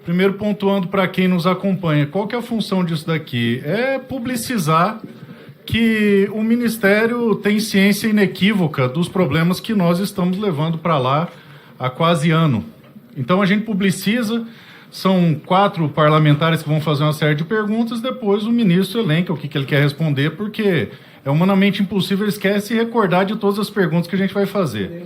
Primeiro, pontuando para quem nos acompanha, qual que é a função disso daqui? É publicizar que o Ministério tem ciência inequívoca dos problemas que nós estamos levando para lá há quase ano. Então a gente publiciza, são 4 parlamentares que vão fazer uma série de perguntas, depois o ministro elenca o que ele quer responder, porque é humanamente impossível, ele esquece de recordar de todas as perguntas que a gente vai fazer.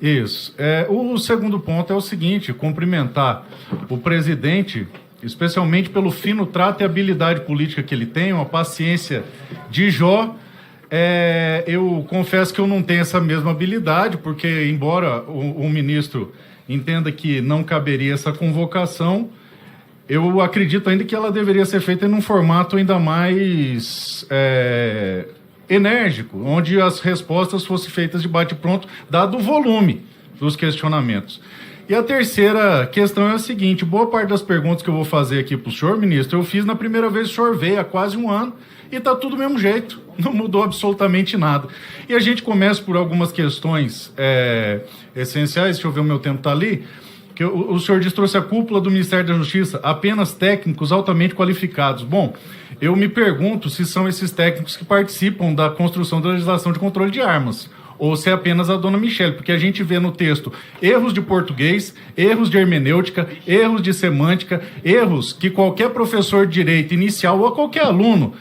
Isso. O segundo ponto é o seguinte, cumprimentar o presidente, especialmente pelo fino trato e habilidade política que ele tem, uma paciência de Jó. Eu confesso que eu não tenho essa mesma habilidade, porque embora o ministro entenda que não caberia essa convocação, eu acredito ainda que ela deveria ser feita em um formato ainda mais enérgico, onde as respostas fossem feitas de bate-pronto, dado o volume dos questionamentos. E a terceira questão é a seguinte, boa parte das perguntas que eu vou fazer aqui para o senhor, ministro, eu fiz na primeira vez que o senhor veio, há quase um ano, e está tudo do mesmo jeito, não mudou absolutamente nada. E a gente começa por algumas questões essenciais, deixa eu ver, o meu tempo está ali, que o senhor disse, trouxe a cúpula do Ministério da Justiça, apenas técnicos altamente qualificados. Bom, eu me pergunto se são esses técnicos que participam da construção da legislação de controle de armas, ou se é apenas a dona Michele, porque a gente vê no texto erros de português, erros de hermenêutica, erros de semântica, erros que qualquer professor de direito inicial ou qualquer aluno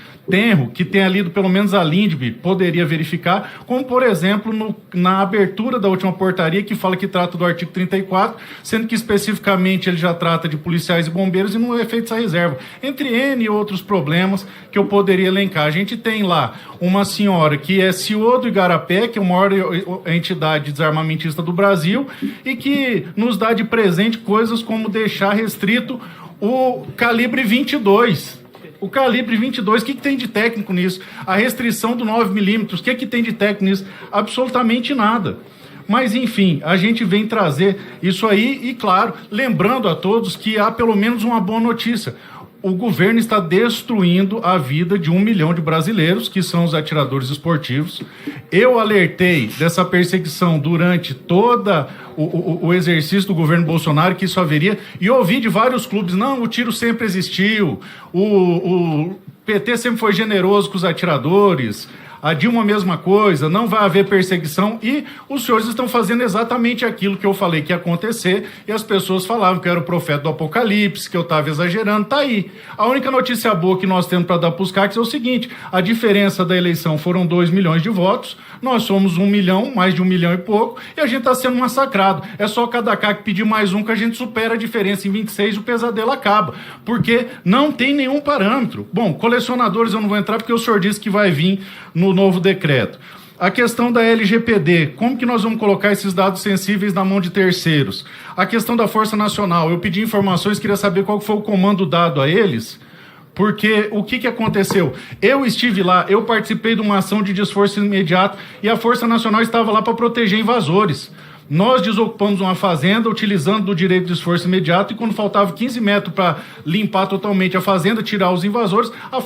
que tenha lido pelo menos a LINDB poderia verificar, como por exemplo na abertura da última portaria que fala que trata do artigo 34, sendo que especificamente ele já trata de policiais e bombeiros e não é feito essa reserva, entre N outros problemas que eu poderia elencar. A gente tem lá uma senhora que é CEO do Igarapé, que é a maior entidade desarmamentista do Brasil, e que nos dá de presente coisas como deixar restrito o calibre 22. O calibre 22, o que tem de técnico nisso? A restrição do 9mm, o que tem de técnico nisso? Absolutamente nada. Mas, enfim, a gente vem trazer isso aí e, claro, lembrando a todos que há pelo menos uma boa notícia. O governo está destruindo a vida de 1 milhão de brasileiros, que são os atiradores esportivos. Eu alertei dessa perseguição durante todo o exercício do governo Bolsonaro, que isso haveria, e ouvi de vários clubes, não, o tiro sempre existiu, o PT sempre foi generoso com os atiradores, a Dilma a mesma coisa, não vai haver perseguição, e os senhores estão fazendo exatamente aquilo que eu falei que ia acontecer, e as pessoas falavam que eu era o profeta do apocalipse, que eu estava exagerando, tá aí. A única notícia boa que nós temos para dar para os CACs é o seguinte, a diferença da eleição foram 2 milhões de votos, nós somos 1 milhão, mais de 1 milhão e pouco, e a gente está sendo massacrado. É só cada CAC pedir mais um que a gente supera a diferença em 26 e o pesadelo acaba, porque não tem nenhum parâmetro. Bom, colecionadores eu não vou entrar porque o senhor disse que vai vir no novo decreto. A questão da LGPD, como que nós vamos colocar esses dados sensíveis na mão de terceiros? A questão da Força Nacional, eu pedi informações, queria saber qual foi o comando dado a eles, porque o que aconteceu? Eu estive lá, eu participei de uma ação de desforço imediato e a Força Nacional estava lá para proteger invasores. Nós desocupamos uma fazenda utilizando do direito de esforço imediato e quando faltava 15 metros para limpar totalmente a fazenda, tirar os invasores, a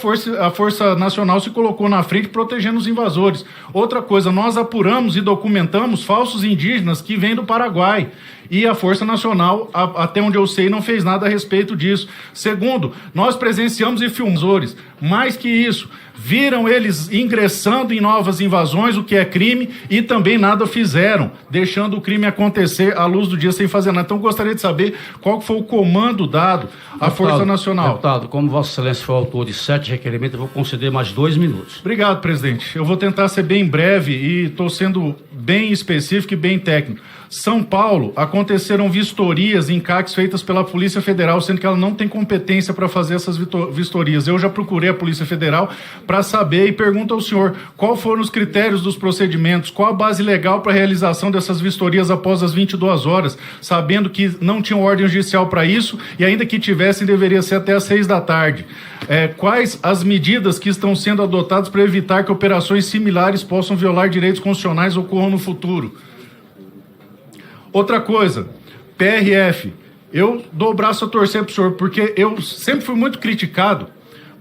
Força Nacional se colocou na frente protegendo os invasores. Outra coisa, nós apuramos e documentamos falsos indígenas que vêm do Paraguai. E a Força Nacional, até onde eu sei, não fez nada a respeito disso. Segundo, nós presenciamos e filmamos. Mais que isso, viram eles ingressando em novas invasões, o que é crime, e também nada fizeram, deixando o crime acontecer à luz do dia sem fazer nada. Então, eu gostaria de saber qual foi o comando dado à Força Nacional. Deputado, como Vossa Excelência foi autor de 7 requerimentos, eu vou conceder mais 2 minutos. Obrigado, presidente. Eu vou tentar ser bem breve e estou sendo bem específico e bem técnico. São Paulo, aconteceram vistorias em CACs feitas pela Polícia Federal, sendo que ela não tem competência para fazer essas vistorias. Eu já procurei a Polícia Federal para saber e pergunto ao senhor qual foram os critérios dos procedimentos, qual a base legal para a realização dessas vistorias após as 22 horas, sabendo que não tinham ordem judicial para isso e ainda que tivessem deveria ser até às 6 da tarde. Quais as medidas que estão sendo adotadas para evitar que operações similares possam violar direitos constitucionais ocorram no futuro? Outra coisa, PRF, eu dou o braço a torcer para o senhor, porque eu sempre fui muito criticado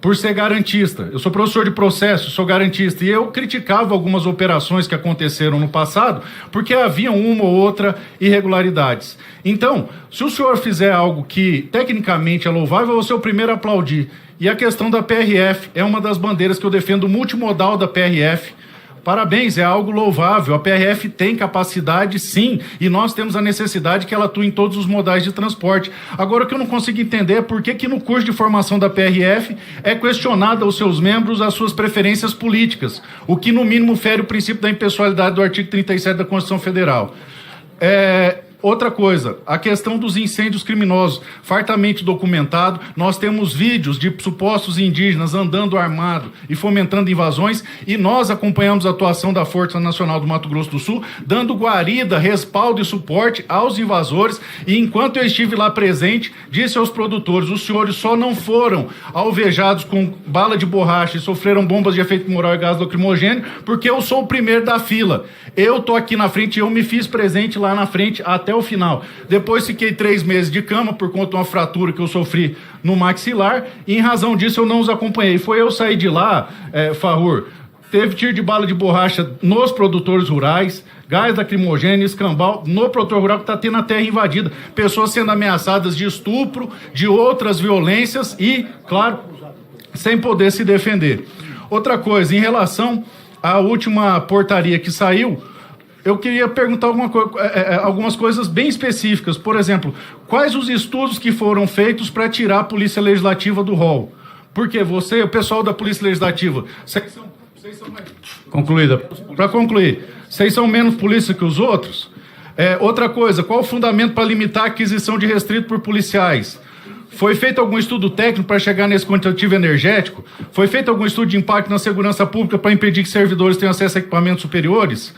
por ser garantista. Eu sou professor de processo, sou garantista, e eu criticava algumas operações que aconteceram no passado, porque haviam uma ou outra irregularidades. Então, se o senhor fizer algo que tecnicamente é louvável, eu vou ser o primeiro a aplaudir. E a questão da PRF é uma das bandeiras que eu defendo, multimodal da PRF. Parabéns, é algo louvável. A PRF tem capacidade, sim, e nós temos a necessidade que ela atue em todos os modais de transporte. Agora, o que eu não consigo entender é por que no curso de formação da PRF é questionada aos seus membros as suas preferências políticas, o que, no mínimo, fere o princípio da impessoalidade do artigo 37 da Constituição Federal. Outra coisa, a questão dos incêndios criminosos, fartamente documentado. Nós temos vídeos de supostos indígenas andando armado e fomentando invasões, e nós acompanhamos a atuação da Força Nacional do Mato Grosso do Sul, dando guarida, respaldo e suporte aos invasores, e enquanto eu estive lá presente, disse aos produtores, os senhores só não foram alvejados com bala de borracha e sofreram bombas de efeito moral e gás lacrimogêneo, porque eu sou o primeiro da fila. Eu tô aqui na frente, eu me fiz presente lá na frente até o final. Depois fiquei 3 meses de cama por conta de uma fratura que eu sofri no maxilar, e em razão disso eu não os acompanhei. Foi eu sair de lá, Farrur, teve tiro de bala de borracha nos produtores rurais, gás lacrimogêneo, escambau, no produtor rural que está tendo a terra invadida, pessoas sendo ameaçadas de estupro, de outras violências e, claro, sem poder se defender. Outra coisa, em relação à última portaria que saiu, eu queria perguntar algumas coisas bem específicas. Por exemplo, quais os estudos que foram feitos para tirar a Polícia Legislativa do rol? Porque você, o pessoal da Polícia Legislativa, vocês são mais... Concluída. Para concluir, vocês são menos polícia que os outros? Outra coisa, qual o fundamento para limitar a aquisição de restrito por policiais? Foi feito algum estudo técnico para chegar nesse quantitativo energético? Foi feito algum estudo de impacto na segurança pública para impedir que servidores tenham acesso a equipamentos superiores?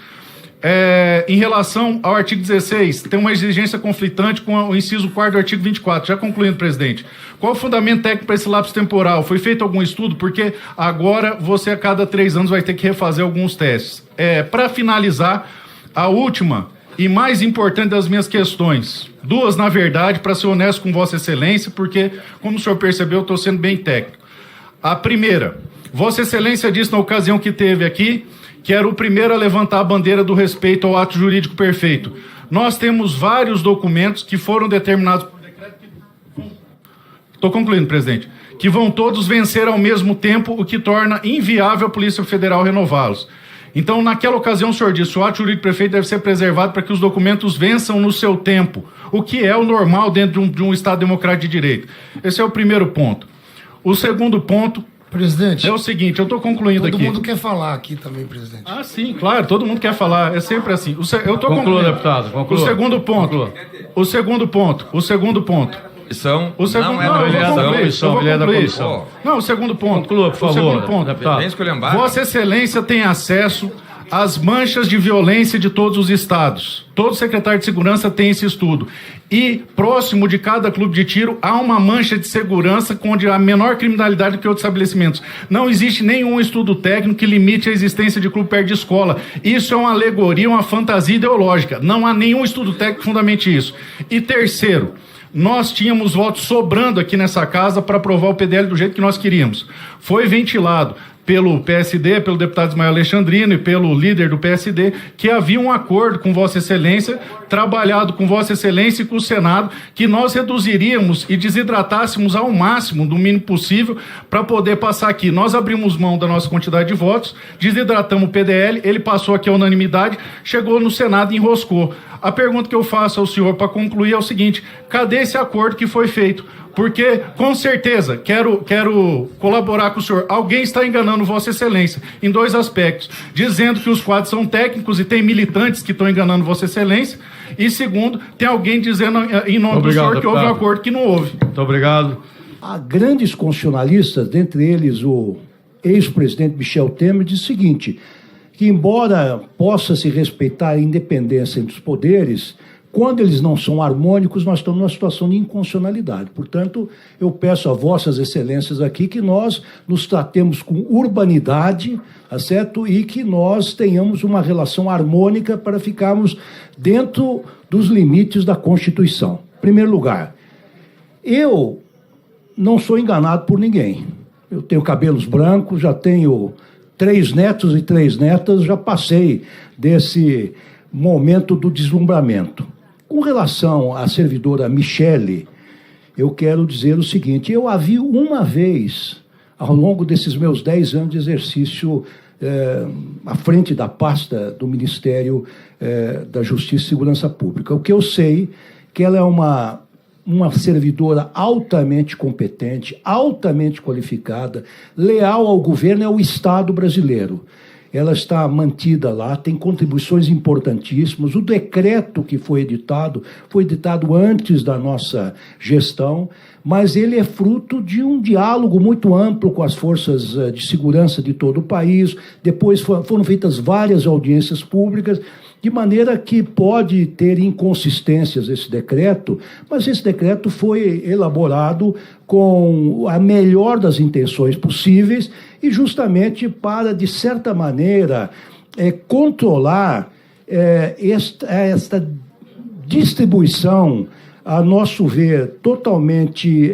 Em relação ao artigo 16, tem uma exigência conflitante com o inciso 4º do artigo 24. Já concluindo, presidente. Qual o fundamento técnico para esse lapso temporal? Foi feito algum estudo? Porque agora você a cada 3 anos vai ter que refazer alguns testes. Para finalizar, a última e mais importante das minhas questões. 2, na verdade, para ser honesto com Vossa Excelência, porque, como o senhor percebeu, eu estou sendo bem técnico. A primeira, Vossa Excelência disse na ocasião que teve aqui que era o primeiro a levantar a bandeira do respeito ao ato jurídico perfeito. Nós temos vários documentos que foram determinados por decreto estou concluindo, presidente, que vão todos vencer ao mesmo tempo, o que torna inviável a Polícia Federal renová-los. Então, naquela ocasião, o senhor disse que o ato jurídico perfeito deve ser preservado para que os documentos vençam no seu tempo, o que é o normal dentro de um Estado democrático de direito. Esse é o primeiro ponto. O segundo ponto, presidente, é o seguinte, eu estou concluindo aqui. Todo mundo quer falar aqui também, presidente. Ah, sim, claro, todo mundo quer falar, é sempre assim. Eu estou concluindo. Deputado, conclua. O segundo ponto. O segundo ponto. O segundo Não, o segundo ponto. Conclua, por favor. O segundo ponto, deputado. Vossa Excelência tem acesso às manchas de violência de todos os estados. Todo secretário de segurança tem esse estudo. E próximo de cada clube de tiro há uma mancha de segurança onde há menor criminalidade do que outros estabelecimentos. Não existe nenhum estudo técnico que limite a existência de clube perto de escola. Isso é uma alegoria, uma fantasia ideológica. Não há nenhum estudo técnico que fundamente isso. E terceiro, nós tínhamos votos sobrando aqui nessa casa para aprovar o PDL do jeito que nós queríamos. Foi ventilado pelo PSD, pelo deputado Ismael Alexandrino e pelo líder do PSD, que havia um acordo com Vossa Excelência, trabalhado com Vossa Excelência e com o Senado, que nós reduziríamos e desidratássemos ao máximo, do mínimo possível, para poder passar aqui. Nós abrimos mão da nossa quantidade de votos, desidratamos o PDL, ele passou aqui à unanimidade, chegou no Senado e enroscou. A pergunta que eu faço ao senhor para concluir é o seguinte: cadê esse acordo que foi feito? Porque, com certeza, quero colaborar com o senhor. Alguém está enganando Vossa Excelência em 2 aspectos. Dizendo que os quadros são técnicos e tem militantes que estão enganando Vossa Excelência. E, segundo, tem alguém dizendo em nome do senhor que houve um acordo que não houve. Muito obrigado. Há grandes constitucionalistas, dentre eles o ex-presidente Michel Temer, diz o seguinte, que embora possa se respeitar a independência entre os poderes, quando eles não são harmônicos, nós estamos numa situação de inconstitucionalidade. Portanto, eu peço a Vossas Excelências aqui que nós nos tratemos com urbanidade, tá certo? E que nós tenhamos uma relação harmônica para ficarmos dentro dos limites da Constituição. Em primeiro lugar, eu não sou enganado por ninguém. eu tenho cabelos brancos, já tenho 3 netos e 3 netas, já passei desse momento do deslumbramento. Com relação à servidora Michele, eu quero dizer o seguinte: eu a vi uma vez ao longo desses meus 10 anos de exercício à frente da pasta do Ministério da Justiça e Segurança Pública. O que eu sei é que ela é uma servidora altamente competente, altamente qualificada, leal ao governo e ao Estado brasileiro. Ela está mantida lá, tem contribuições importantíssimas. O decreto que foi editado antes da nossa gestão, mas ele é fruto de um diálogo muito amplo com as forças de segurança de todo o país. Depois foram feitas várias audiências públicas, de maneira que pode ter inconsistências esse decreto, mas esse decreto foi elaborado com a melhor das intenções possíveis e justamente para, de certa maneira, controlar esta distribuição, a nosso ver, totalmente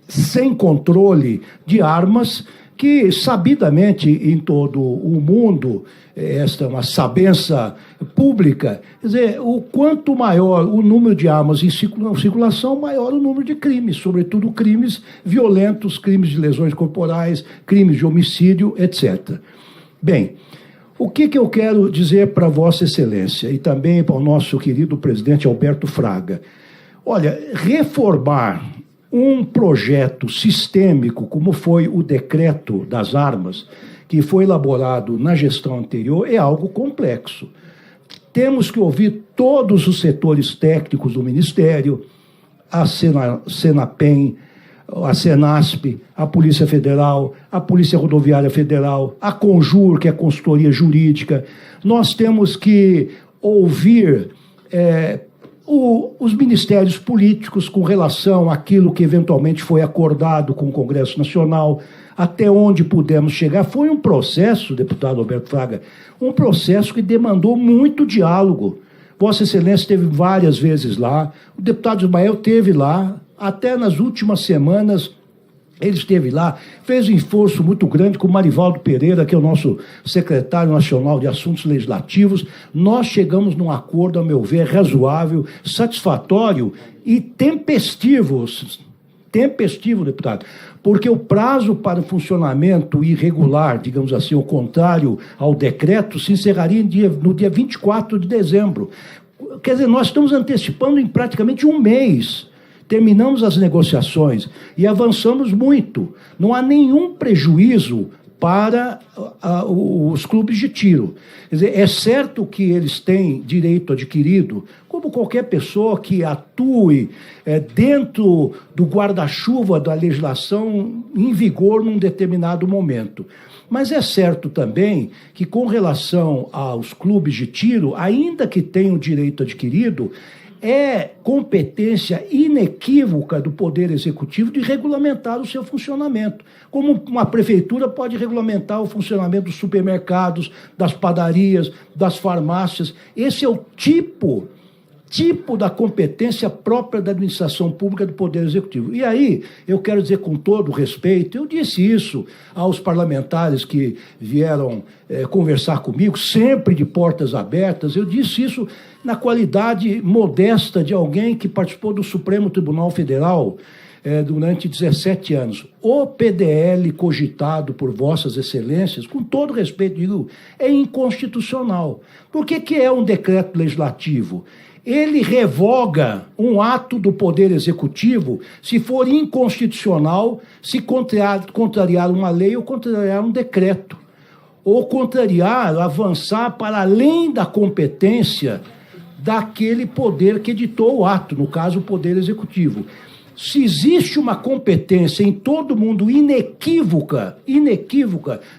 sem controle de armas, que sabidamente em todo o mundo, esta é uma sabença pública, quer dizer, o quanto maior o número de armas em circulação, maior o número de crimes, sobretudo crimes violentos, crimes de lesões corporais, crimes de homicídio, etc. Bem, o que eu quero dizer para Vossa Excelência e também para o nosso querido presidente Alberto Fraga? Olha, reformar um projeto sistêmico, como foi o decreto das armas, que foi elaborado na gestão anterior, é algo complexo. Temos que ouvir todos os setores técnicos do Ministério, a Senapem, a Senasp, a Polícia Federal, a Polícia Rodoviária Federal, a Conjur, que é a consultoria jurídica. Nós temos que ouvir os ministérios políticos com relação àquilo que eventualmente foi acordado com o Congresso Nacional, até onde pudemos chegar. Foi um processo, deputado Alberto Fraga, um processo que demandou muito diálogo. Vossa Excelência esteve várias vezes lá, o deputado Ismael esteve lá, até nas últimas semanas ele esteve lá, fez um esforço muito grande com o Marivaldo Pereira, que é o nosso secretário nacional de Assuntos Legislativos. Nós chegamos num acordo, a meu ver, razoável, satisfatório e tempestivo, deputado, porque o prazo para o funcionamento irregular, digamos assim, ao contrário ao decreto, se encerraria no dia 24 de dezembro. Quer dizer, nós estamos antecipando em praticamente um mês. Terminamos as negociações e avançamos muito. Não há nenhum prejuízo para os clubes de tiro. Quer dizer, é certo que eles têm direito adquirido, como qualquer pessoa que atue dentro do guarda-chuva da legislação em vigor num determinado momento. Mas é certo também que, com relação aos clubes de tiro, ainda que tenham direito adquirido, é competência inequívoca do Poder Executivo de regulamentar o seu funcionamento. Como uma prefeitura pode regulamentar o funcionamento dos supermercados, das padarias, das farmácias. Esse é o tipo da competência própria da administração pública do Poder Executivo. E aí, eu quero dizer com todo respeito, eu disse isso aos parlamentares que vieram conversar comigo, sempre de portas abertas, eu disse isso na qualidade modesta de alguém que participou do Supremo Tribunal Federal durante 17 anos. O PDL cogitado por Vossas Excelências, com todo respeito, digo, é inconstitucional. Por que é um decreto legislativo? Ele revoga um ato do Poder Executivo se for inconstitucional, se contrariar uma lei ou contrariar um decreto, ou contrariar, avançar para além da competência daquele poder que editou o ato, no caso, o Poder Executivo. Se existe uma competência em todo mundo inequívoca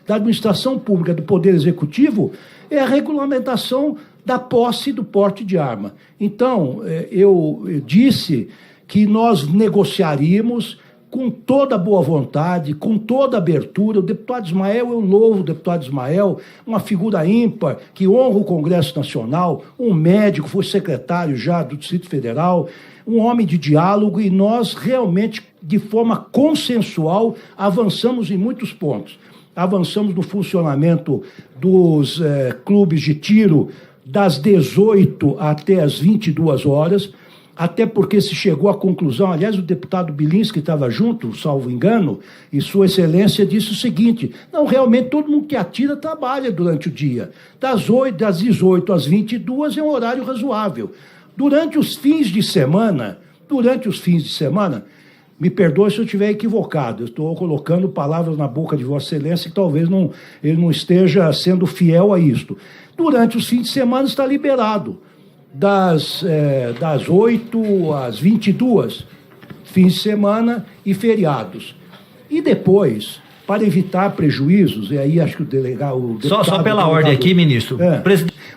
da administração pública do Poder Executivo, é a regulamentação da posse e do porte de arma. Então, eu disse que nós negociaríamos com toda boa vontade, com toda abertura. O deputado Ismael, eu louvo o deputado Ismael, uma figura ímpar, que honra o Congresso Nacional, um médico, foi secretário já do Distrito Federal, um homem de diálogo, e nós realmente de forma consensual, avançamos em muitos pontos. Avançamos no funcionamento dos clubes de tiro das 18 até as 22 horas, até porque se chegou à conclusão, aliás, o deputado Bilinski estava junto, salvo engano, e Sua Excelência disse o seguinte: não, realmente todo mundo que atira trabalha durante o dia. Das 18 às 22 é um horário razoável. Durante os fins de semana, me perdoe se eu estiver equivocado, eu estou colocando palavras na boca de Vossa Excelência que talvez ele não esteja sendo fiel a isto. Durante os fins de semana está liberado. Das 8 às 22, fins de semana e feriados. E depois, para evitar prejuízos, e aí acho que o delegado... Só pela ordem aqui, ministro.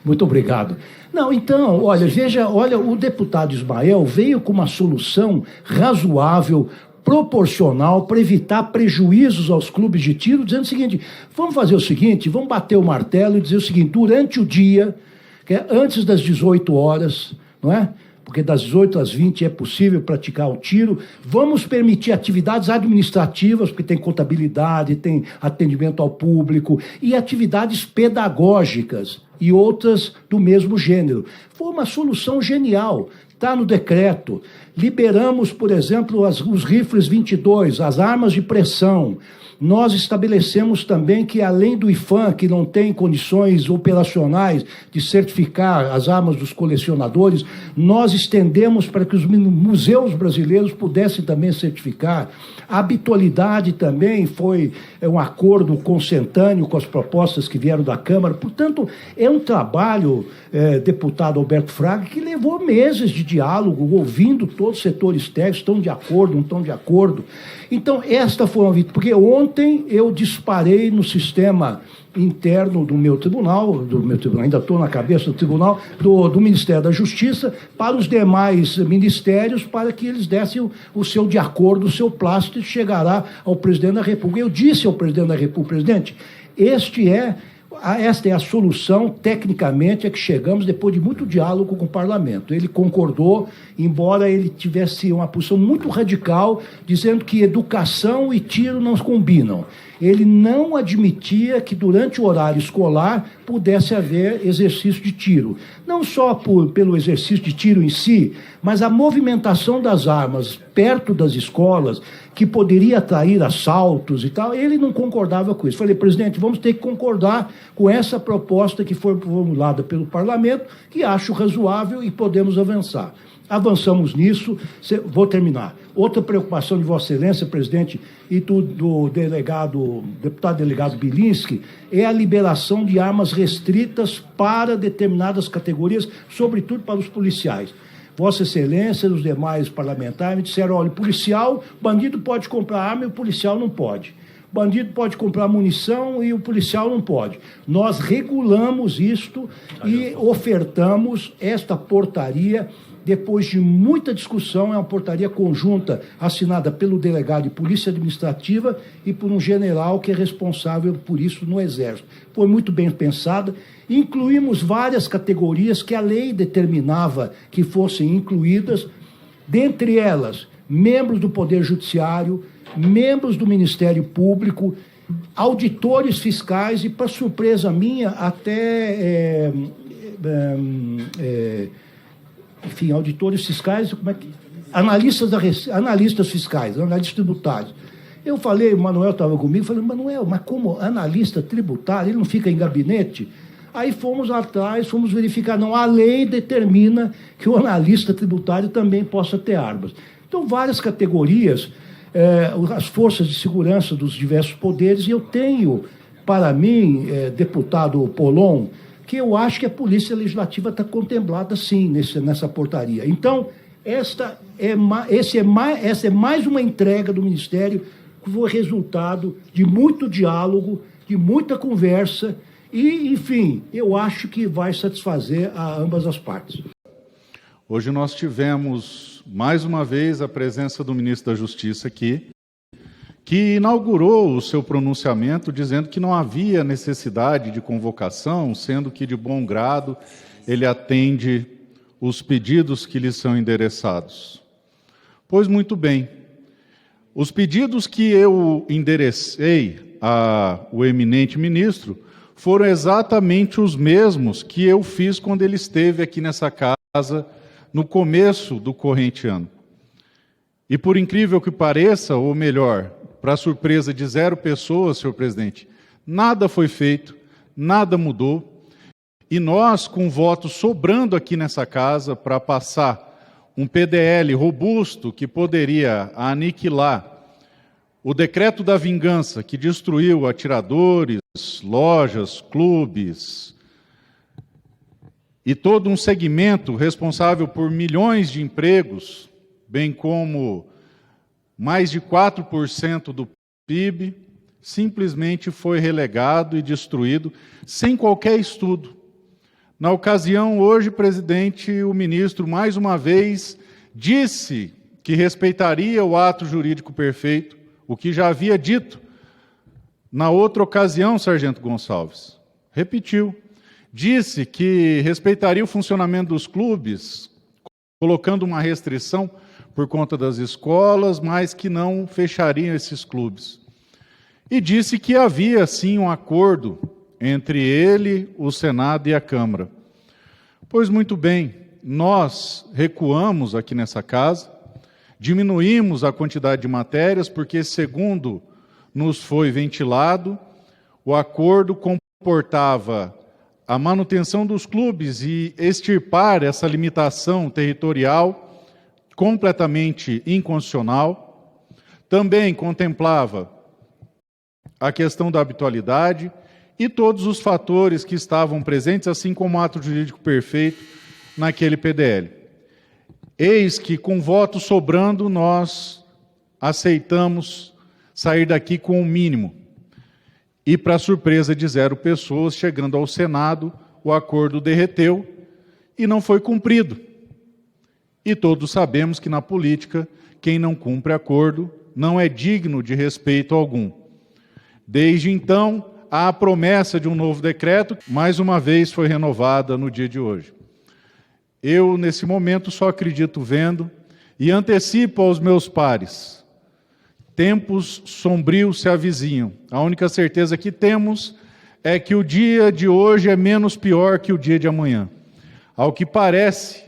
Muito obrigado. Não, então, olha, o deputado Ismael veio com uma solução razoável, proporcional, para evitar prejuízos aos clubes de tiro, dizendo o seguinte: vamos fazer o seguinte, vamos bater o martelo e dizer o seguinte: durante o dia, que é antes das 18 horas, não é? Porque das 18 às 20 é possível praticar o tiro, vamos permitir atividades administrativas, porque tem contabilidade, tem atendimento ao público, e atividades pedagógicas e outras do mesmo gênero. Foi uma solução genial, está no decreto. Liberamos, por exemplo, os rifles 22, as armas de pressão. Nós estabelecemos também que, além do IFAM, que não tem condições operacionais de certificar as armas dos colecionadores, nós estendemos para que os museus brasileiros pudessem também certificar. A habitualidade também foi um acordo consentâneo com as propostas que vieram da Câmara. Portanto, é um trabalho, deputado Alberto Fraga, que levou meses de diálogo, ouvindo todos os setores técnicos, estão de acordo, não estão de acordo. Então, esta foi uma vitória, porque ontem eu disparei no sistema interno do meu tribunal, ainda estou na cabeça do tribunal, do Ministério da Justiça, para os demais ministérios, para que eles dessem o seu de acordo, o seu plástico, e chegará ao presidente da República. Eu disse ao presidente da República: presidente, esta é a solução, tecnicamente, a que chegamos depois de muito diálogo com o parlamento. Ele concordou, embora ele tivesse uma posição muito radical, dizendo que educação e tiro não combinam. Ele não admitia que durante o horário escolar pudesse haver exercício de tiro. Não só pelo exercício de tiro em si, mas a movimentação das armas perto das escolas, que poderia atrair assaltos e tal, ele não concordava com isso. Falei: presidente, vamos ter que concordar com essa proposta que foi formulada pelo parlamento, que acho razoável e podemos avançar. Avançamos nisso, vou terminar. Outra preocupação de Vossa Excelência, presidente, e do deputado delegado Bilinski, é a liberação de armas restritas para determinadas categorias, sobretudo para os policiais. Vossa Excelência e os demais parlamentares me disseram: olha, o policial, bandido pode comprar arma e o policial não pode. Bandido pode comprar munição e o policial não pode. Nós regulamos isto e ofertamos esta portaria. Depois de muita discussão, é uma portaria conjunta assinada pelo delegado de Polícia Administrativa e por um general que é responsável por isso no Exército. Foi muito bem pensada. Incluímos várias categorias que a lei determinava que fossem incluídas, dentre elas, membros do Poder Judiciário, membros do Ministério Público, auditores fiscais e, para surpresa minha, até... enfim, auditores fiscais, analistas fiscais, analistas tributários. Eu falei, o Manuel estava comigo, falei: Manuel, mas como analista tributário, ele não fica em gabinete? Aí fomos atrás, fomos verificar, não, a lei determina que o analista tributário também possa ter armas. Então, várias categorias, as forças de segurança dos diversos poderes, e eu tenho, para mim, deputado Polon, que eu acho que a Polícia Legislativa está contemplada, sim, nessa portaria. Então, essa é mais uma entrega do Ministério que foi resultado de muito diálogo, de muita conversa e, enfim, eu acho que vai satisfazer a ambas as partes. Hoje nós tivemos, mais uma vez, a presença do ministro da Justiça aqui, que inaugurou o seu pronunciamento dizendo que não havia necessidade de convocação, sendo que, de bom grado, ele atende os pedidos que lhe são endereçados. Pois muito bem, Os pedidos que eu enderecei ao eminente ministro foram exatamente os mesmos que eu fiz quando ele esteve aqui nessa casa no começo do corrente ano. E por incrível que pareça, ou melhor, para surpresa de 0 pessoas, senhor presidente, nada foi feito, nada mudou, e nós, com votos sobrando aqui nessa casa para passar um PDL robusto que poderia aniquilar o decreto da vingança que destruiu atiradores, lojas, clubes e todo um segmento responsável por milhões de empregos, bem como mais de 4% do PIB, simplesmente foi relegado e destruído sem qualquer estudo. Na ocasião, hoje, presidente, o ministro, mais uma vez, disse que respeitaria o ato jurídico perfeito, o que já havia dito na outra ocasião, sargento Gonçalves. Repetiu. Disse que respeitaria o funcionamento dos clubes, colocando uma restrição por conta das escolas, mas que não fechariam esses clubes. E disse que havia, sim, um acordo entre ele, o Senado e a Câmara. Pois muito bem, nós recuamos aqui nessa casa, diminuímos a quantidade de matérias, porque, segundo nos foi ventilado, o acordo comportava a manutenção dos clubes e extirpar essa limitação territorial completamente inconstitucional. Também contemplava a questão da habitualidade e todos os fatores que estavam presentes, assim como o ato jurídico perfeito naquele PDL. Eis que, com voto sobrando, nós aceitamos sair daqui com o mínimo. E, para surpresa de 0 pessoas, chegando ao Senado, o acordo derreteu e não foi cumprido. E todos sabemos que, na política, quem não cumpre acordo não é digno de respeito algum. Desde então, há a promessa de um novo decreto, mais uma vez foi renovada no dia de hoje. Eu, nesse momento, só acredito vendo e antecipo aos meus pares. Tempos sombrios se avizinham. A única certeza que temos é que o dia de hoje é menos pior que o dia de amanhã. Ao que parece,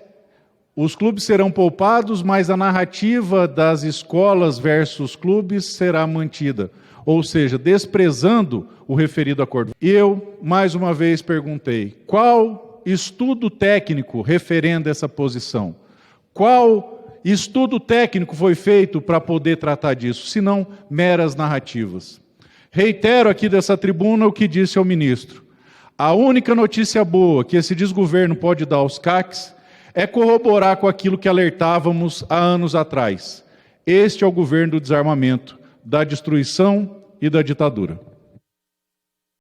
os clubes serão poupados, mas a narrativa das escolas versus clubes será mantida. Ou seja, desprezando o referido acordo. Eu, mais uma vez, perguntei, qual estudo técnico referendo essa posição? Qual estudo técnico foi feito para poder tratar disso, se não meras narrativas? Reitero aqui dessa tribuna o que disse ao ministro. A única notícia boa que esse desgoverno pode dar aos CACs é corroborar com aquilo que alertávamos há anos atrás. Este é o governo do desarmamento, da destruição e da ditadura.